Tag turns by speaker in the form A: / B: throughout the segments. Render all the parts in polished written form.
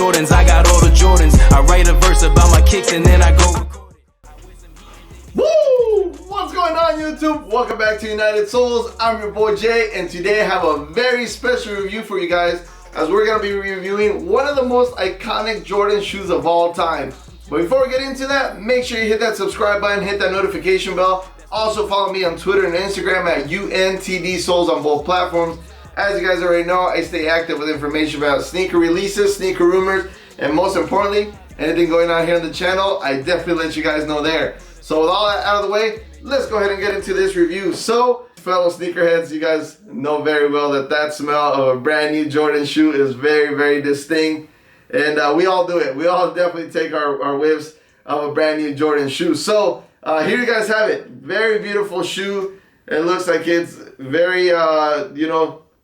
A: Jordans, I got all the Jordans. I write a verse about my kicks and then I go record it.
B: Woo! What's going on, YouTube? Welcome back to United Souls. I'm your boy Jay, and today I have a very special review for you guys, as we're going to be reviewing one of the most iconic Jordan shoes of all time. But before we get into that, make sure you hit that subscribe button, hit that notification bell. Also follow me on Twitter and Instagram at UNTDSouls on both platforms. As you guys already know, I stay active with information about sneaker releases, sneaker rumors, and most importantly, anything going on here on the channel, I definitely let you guys know there. So with all that out of the way, let's go ahead and get into this review. So, fellow sneakerheads, you guys know very well that smell of a brand new Jordan shoe is very, very distinct. And we all do it. We all definitely take our whiffs of a brand new Jordan shoe. So, here you guys have it. Very beautiful shoe. It looks like it's very,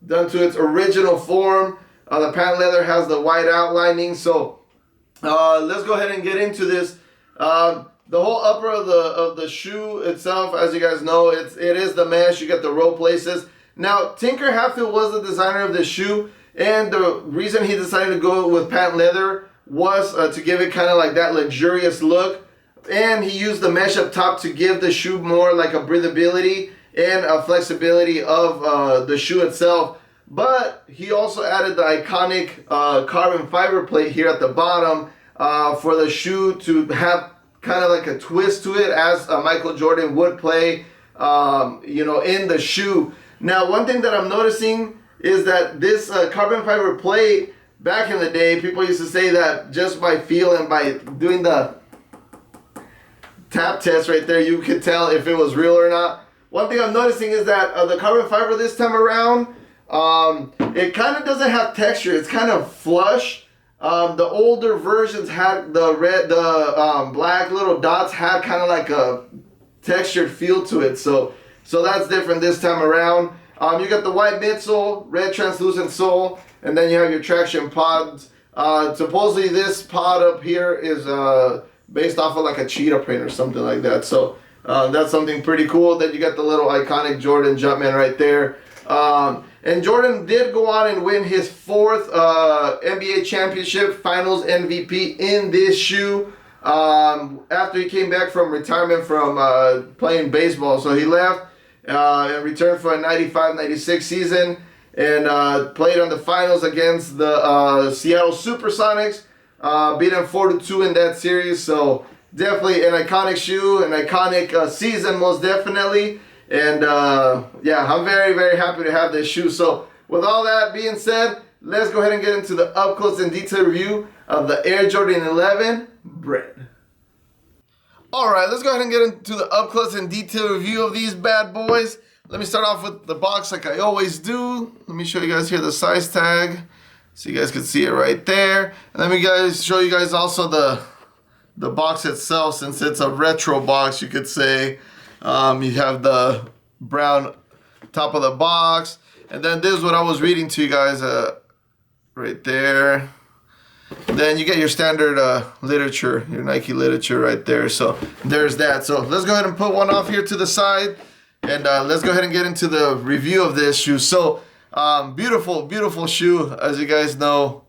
B: done to its original form. The patent leather has the white outlining. So, let's go ahead and get into this. The whole upper of the shoe itself, as you guys know, it is the mesh. You got the rope laces. Now, Tinker Hatfield was the designer of this shoe, and the reason he decided to go with patent leather was to give it kind of like that luxurious look. And he used the mesh up top to give the shoe more like a breathability and a flexibility of the shoe itself. But he also added the iconic carbon fiber plate here at the bottom for the shoe to have kind of like a twist to it, as Michael Jordan would play, in the shoe. Now, one thing that I'm noticing is that this carbon fiber plate, back in the day, people used to say that just by feel and by doing the tap test right there, you could tell if it was real or not. One thing I'm noticing is that the carbon fiber this time around, it kind of doesn't have texture. It's kind of flush. The older versions had the black little dots had kind of like a textured feel to it. So that's different this time around. You got the white midsole, red translucent sole, and then you have your traction pods. Supposedly this pod up here is based off of like a cheetah print or something like that. So that's something pretty cool, that you got the little iconic Jordan Jumpman right there. And Jordan did go on and win his 4th NBA championship finals MVP in this shoe after he came back from retirement from playing baseball. So he left and returned for a 95-96 season and played on the finals against the Seattle Supersonics, beat them 4-2 in that series. So definitely an iconic shoe, an iconic season, most definitely. And yeah, I'm very, very happy to have this shoe. So with all that being said, let's go ahead and get into the up close and detailed review of the Air Jordan 11 Bred. Alright, let's go ahead and get into the up close and detailed review of these bad boys. Let me start off with the box like I always do. Let me show you guys here the size tag, so you guys can see it right there. And let me show you guys also the box itself, since it's a retro box, you could say. You have the brown top of the box, and then this is what I was reading to you guys right there. Then you get your standard literature, your Nike literature right there. So there's that. So let's go ahead and put one off here to the side, and let's go ahead and get into the review of this shoe. So beautiful, beautiful shoe, as you guys know.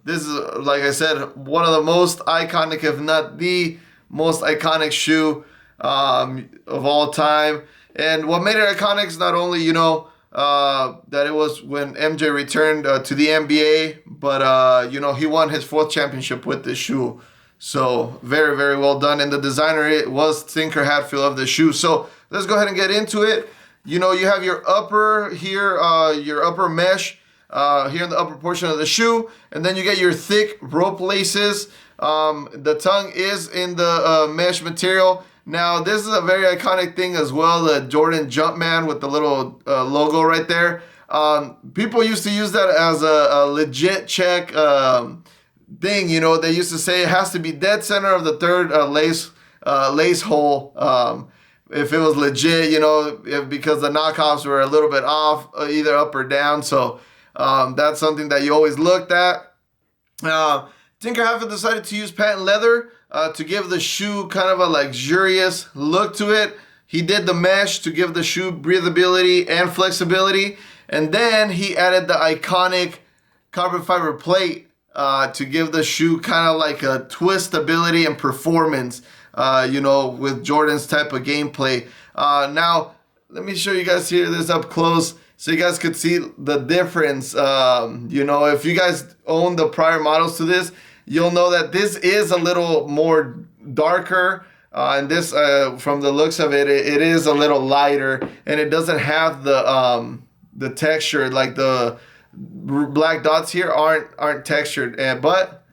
B: This is, like I said, one of the most iconic, if not the most iconic shoe of all time. And what made it iconic is not only, that it was when MJ returned to the NBA, but he won his 4th championship with this shoe. So very, very well done. And the designer, it was Tinker Hatfield of the shoe. So let's go ahead and get into it. You have your upper here, your upper mesh here in the upper portion of the shoe, and then you get your thick rope laces. The tongue is in the mesh material. Now, this is a very iconic thing as well, the Jordan Jumpman with the little logo right there. People used to use that as a legit check thing. They used to say it has to be dead center of the third lace hole if it was legit, because the knockoffs were a little bit off, either up or down. So that's something that you always looked at. Tinker Hatfield decided to use patent leather to give the shoe kind of a luxurious look to it. He did the mesh to give the shoe breathability and flexibility. And then he added the iconic carbon fiber plate to give the shoe kind of like a twistability and performance, you know, with Jordan's type of gameplay. Now, let me show you guys here this up close so you guys could see the difference. You know, if you guys own the prior models to this, you'll know that this is a little more darker. And this, from the looks of it, it is a little lighter, and it doesn't have the texture. Like the black dots here aren't textured, but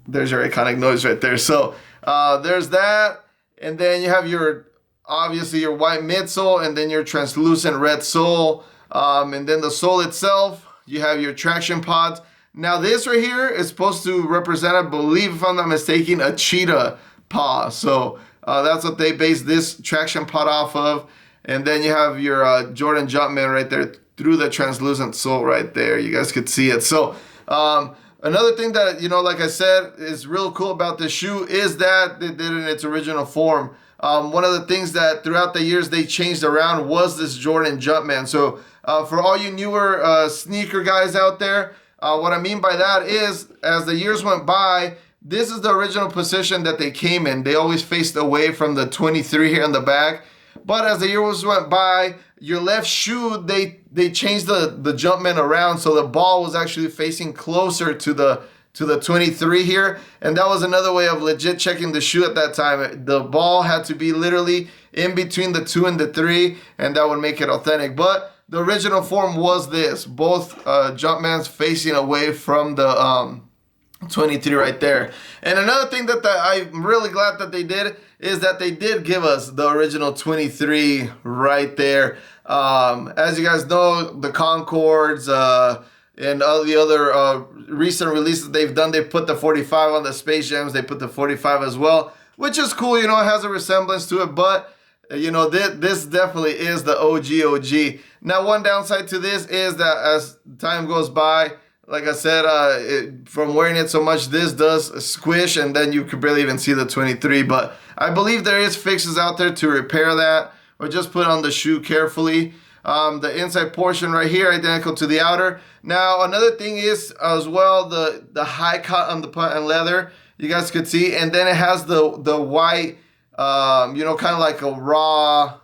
B: there's your iconic noise right there. So there's that, and then you have your obviously your white midsole, and then your translucent red sole, and then the sole itself. You have your traction pods. Now this right here is supposed to represent, I believe, if I'm not mistaken, a cheetah paw. So that's what they base this traction pod off of. And then you have your Jordan Jumpman right there through the translucent sole right there. You guys could see it. So another thing that, you know, like I said, is real cool about this shoe is that they did it in its original form. One of the things that throughout the years they changed around was this Jordan Jumpman. So for all you newer sneaker guys out there, what I mean by that is, as the years went by, this is the original position that they came in. They always faced away from the 23 here in the back. But as the years went by, your left shoe, they changed the Jumpman around, so the ball was actually facing closer to the 23 here. And that was another way of legit checking the shoe at that time. The ball had to be literally in between the 2 and the 3, and that would make it authentic. But the original form was this, both Jumpmans facing away from the 23 right there. And another thing that I'm really glad that they did is that they did give us the original 23 right there. As you guys know, the Concords and all the other recent releases they've done, they put the 45 on the Space Jams. They put the 45 as well, which is cool. You know, it has a resemblance to it, but you know, this definitely is the OG. Now, one downside to this is that as time goes by, like I said, from wearing it so much, this does squish, and then you could barely even see the 23. But I believe there is fixes out there to repair that, or just put on the shoe carefully. The inside portion right here, identical to the outer. Now, another thing is as well the high cut on the patent leather. You guys could see, and then it has the white, you know, kind of like a raw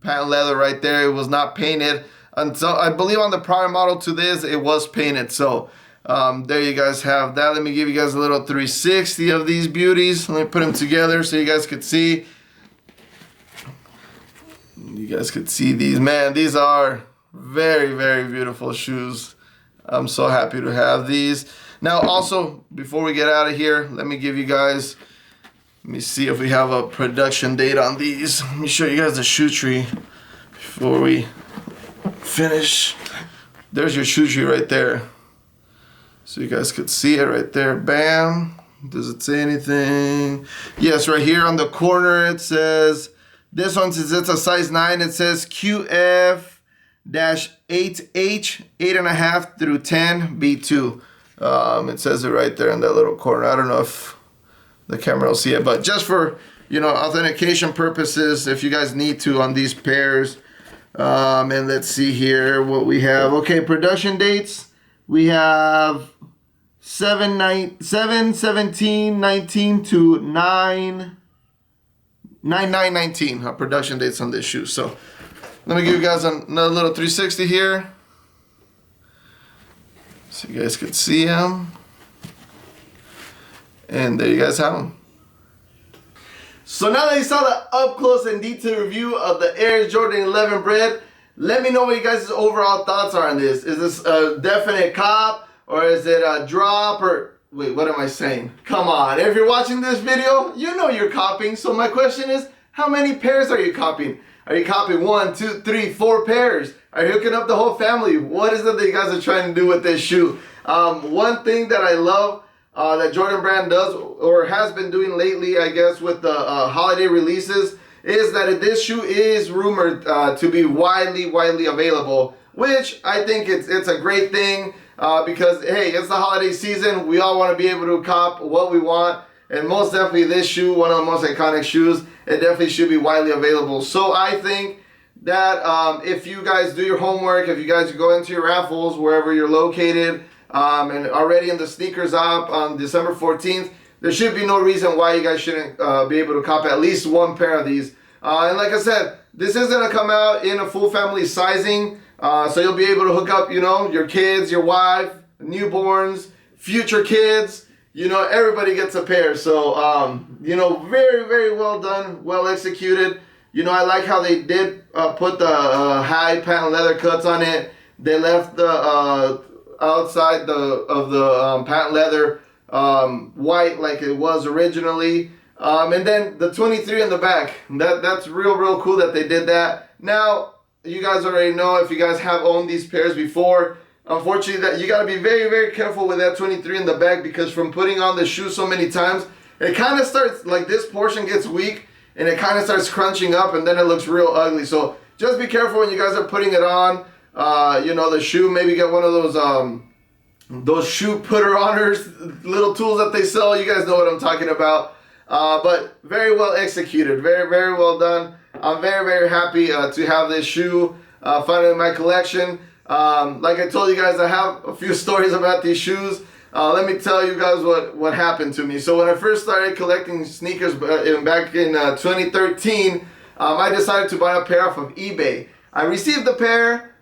B: patent leather right there. It was not painted. And so I believe on the prior model to this, it was painted. So there you guys have that. Let me give you guys a little 360 of these beauties. Let me put them together so you guys could see. You guys could see these. Man, these are very, very beautiful shoes. I'm so happy to have these. Now also, before we get out of here, let me give you guys, let me see if we have a production date on these. Let me show you guys the shoe tree before we finish. There's your shoe tree right there. So you guys could see it right there. Bam. Does it say anything? Yes, right here on the corner it says, this one says it's a size 9. It says QF-8H 8.5 through 10 B2. It says it right there in that little corner. I don't know if the camera will see it, but just for, you know, authentication purposes, if you guys need to on these pairs. And let's see here what we have. Okay, production dates. We have 7/17/19 to 9/9/19 production dates on this shoe. So let me give you guys another little 360 here, so you guys can see them. And there you guys have them. So now that you saw the up close and detailed review of the Air Jordan 11 Bred, let me know what you guys' overall thoughts are on this. Is this a definite cop, or is it a drop, or wait, what am I saying? Come on, if you're watching this video, you know you're copying. So my question is, how many pairs are you copying? Are you copying 1, 2, 3, 4 pairs? Are you hooking up the whole family? What is it that you guys are trying to do with this shoe? One thing that I love that Jordan Brand does, or has been doing lately, I guess, with the holiday releases, is that this shoe is rumored to be widely available, which I think it's a great thing, because hey, it's the holiday season. We all want to be able to cop what we want, and most definitely this shoe, one of the most iconic shoes, it definitely should be widely available. So I think that if you guys do your homework, if you guys go into your raffles wherever you're located, and already in the sneakers op on December 14th. There should be no reason why you guys shouldn't be able to cop at least one pair of these. And like I said, this is going to come out in a full family sizing. So you'll be able to hook up, you know, your kids, your wife, newborns, future kids. You know, everybody gets a pair. So, you know, very, very well done, well executed. You know, I like how they did put the high patent leather cuts on it. They left the outside of the patent leather white like it was originally. And then the 23 in the back. That's real cool that they did that. Now, you guys already know, if you guys have owned these pairs before, unfortunately, that you got to be very careful with that 23 in the back, because from putting on the shoe so many times, it kind of starts, like, this portion gets weak and it kind of starts crunching up, and then it looks real ugly. So just be careful when you guys are putting it on. You know, the shoe, maybe get one of those shoe putter honors, little tools that they sell. You guys know what I'm talking about. But very well executed, very well done. I'm very happy to have this shoe finally in my collection. Like I told you guys, I have a few stories about these shoes. Let me tell you guys what happened to me. So when I first started collecting sneakers back in 2013, I decided to buy a pair off of eBay. I received the pair,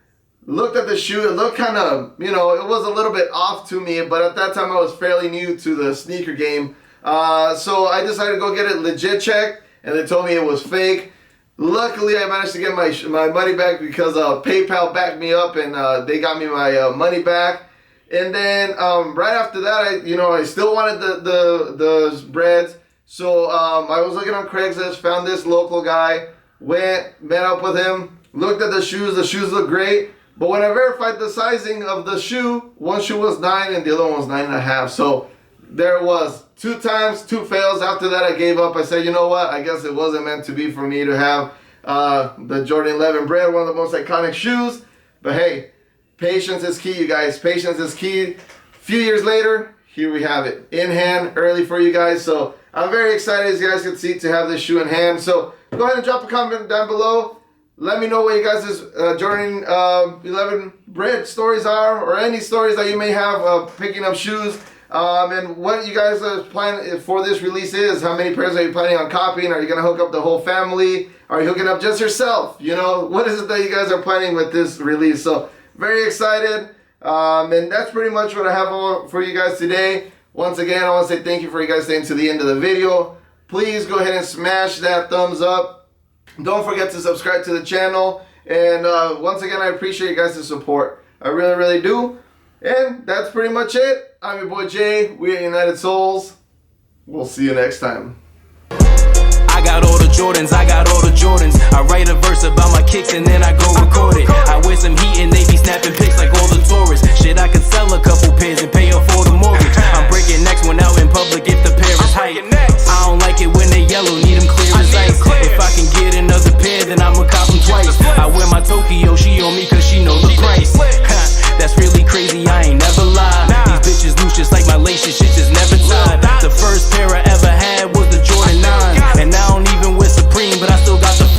B: looked at the shoe. It looked kind of, you know, it was a little bit off to me, but at that time I was fairly new to the sneaker game. So I decided to go get it legit checked, and they told me it was fake. Luckily, I managed to get my money back because PayPal backed me up, and they got me my money back. And then right after that, I still wanted the Breds. So I was looking on Craigslist, found this local guy, met up with him, looked at the shoes. The shoes look great. But when I verified the sizing of the shoe, one shoe was 9 and the other one was 9.5. So there it was. 2 times, 2 fails. After that, I gave up. I said, you know what? I guess it wasn't meant to be for me to have the Jordan 11 Bred, one of the most iconic shoes. But hey, patience is key, you guys. Patience is key. A few years later, here we have it in hand, early for you guys. So I'm very excited, as you guys can see, to have this shoe in hand. So go ahead and drop a comment down below. Let me know what you guys' Jordan 11 Bred stories are, or any stories that you may have of picking up shoes. And what you guys are planning for this release is. How many pairs are you planning on copying? Are you going to hook up the whole family? Are you hooking up just yourself? You know, what is it that you guys are planning with this release? So very excited. And that's pretty much what I have for you guys today. Once again, I want to say thank you for you guys staying to the end of the video. Please go ahead and smash that thumbs up. Don't forget to subscribe to the channel. And once again, I appreciate you guys' support. I really do. And that's pretty much it. I'm your boy Jay. We are United Souls. We'll see you next time.
A: I got all the Jordans, I got all the Jordans. I write a verse about my kicks and